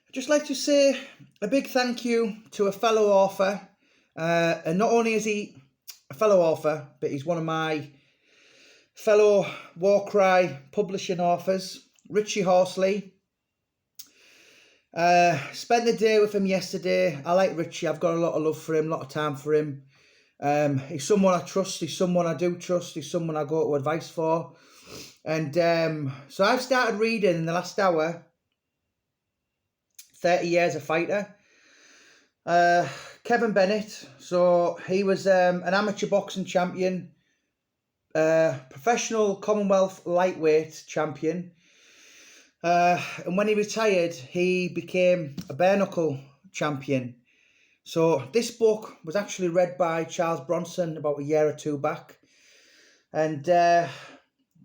I'd just like to say a big thank you to a fellow author. And not only is he a fellow author, but he's one of my fellow Warcry publishing authors, Richie Horsley. Spent the day with him yesterday. I like Richie. I've got a lot of love for him, a lot of time for him. He's someone I trust. He's someone I do trust. He's someone I go to advice for. And so I've started reading in the last hour 30 Years a Fighter. Kevin Bennett. So he was an amateur boxing champion, professional Commonwealth lightweight champion. And when he retired, he became a bare knuckle champion. So this book was actually read by Charles Bronson about a year or two back. And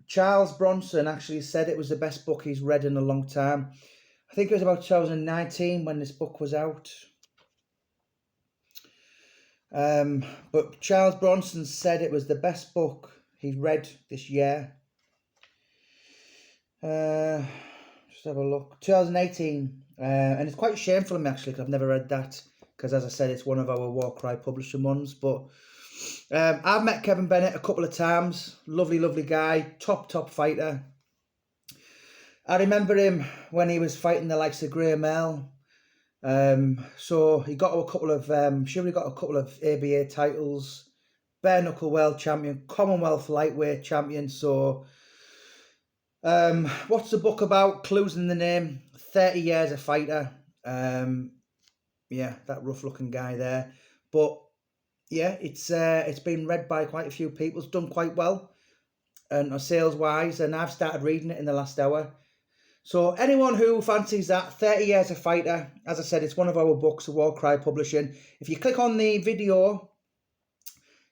Charles Bronson actually said it was the best book he's read in a long time. I think it was about 2019 when this book was out. But Charles Bronson said it was the best book he'd read this year. Just have a look. 2018. And it's quite shameful of me actually, because I've never read that. Because as I said, it's one of our Warcry publishing ones. But I've met Kevin Bennett a couple of times. Lovely, lovely guy. Top fighter. I remember him when he was fighting the likes of Graham L. So he got a couple of, sure he got a couple of ABA titles. Bare knuckle world champion. Commonwealth lightweight champion. So what's the book about? Clues in the name. 30 Years a Fighter. Yeah, that rough looking guy there. But yeah, it's been read by quite a few people. It's done quite well, and sales wise. And I've started reading it in the last hour. So anyone who fancies that, 30 Years a Fighter, as I said, it's one of our books, Warcry Publishing. If you click on the video,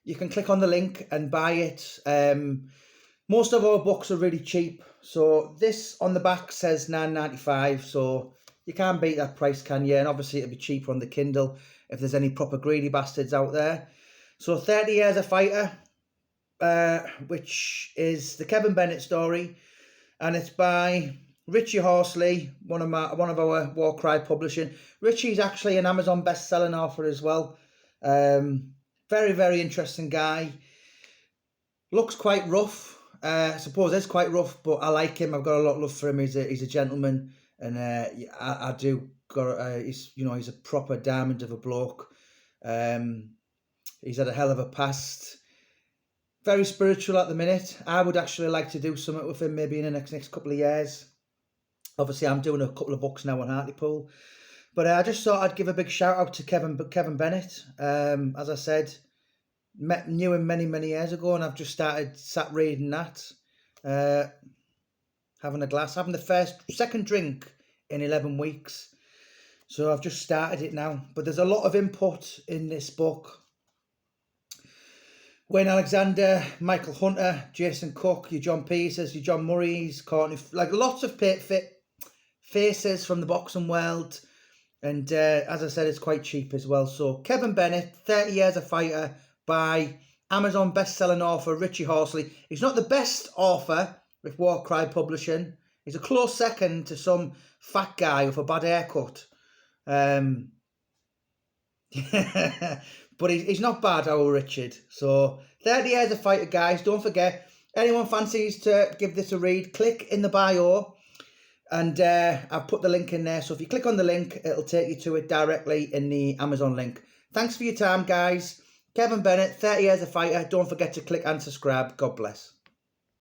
you can click on the link and buy it. Most of our books are really cheap. So this on the back says $9.95. So you can't beat that price, can you? And obviously it'll be cheaper on the Kindle if there's any proper greedy bastards out there. So 30 Years a Fighter, which is the Kevin Bennett story, and it's by Richie Horsley, one of our Warcry publishing. Richie's actually an Amazon best-selling author as well. Very, very interesting guy. Looks quite rough. I suppose it's quite rough, but I like him. I've got a lot of love for him. He's a gentleman, and I do got. He's a proper diamond of a bloke. He's had a hell of a past. Very spiritual at the minute. I would actually like to do something with him maybe in the next couple of years. Obviously, I'm doing a couple of books now on Hartlepool. But I just thought I'd give a big shout out to Kevin Bennett. As I said, knew him many years ago, and I've just sat reading that. Having the second drink in 11 weeks. So I've just started it now. But there's a lot of input in this book. Wayne Alexander, Michael Hunter, Jason Cook, your John Peters, your John Murrays, Courtney, like lots of faces from the boxing world. And as I said, it's quite cheap as well. So Kevin Bennett, 30 Years a Fighter, by Amazon best-selling author Richie Horsley. He's not the best author with Warcry Publishing. He's a close second to some fat guy with a bad haircut. But he's not bad, our Richard. So 30 Years a Fighter, guys. Don't forget, anyone fancies to give this a read, click in the bio. And I've put the link in there. So if you click on the link, it'll take you to it directly in the Amazon link. Thanks for your time, guys. Kevin Bennett, 30 Years a Fighter. Don't forget to click and subscribe. God bless.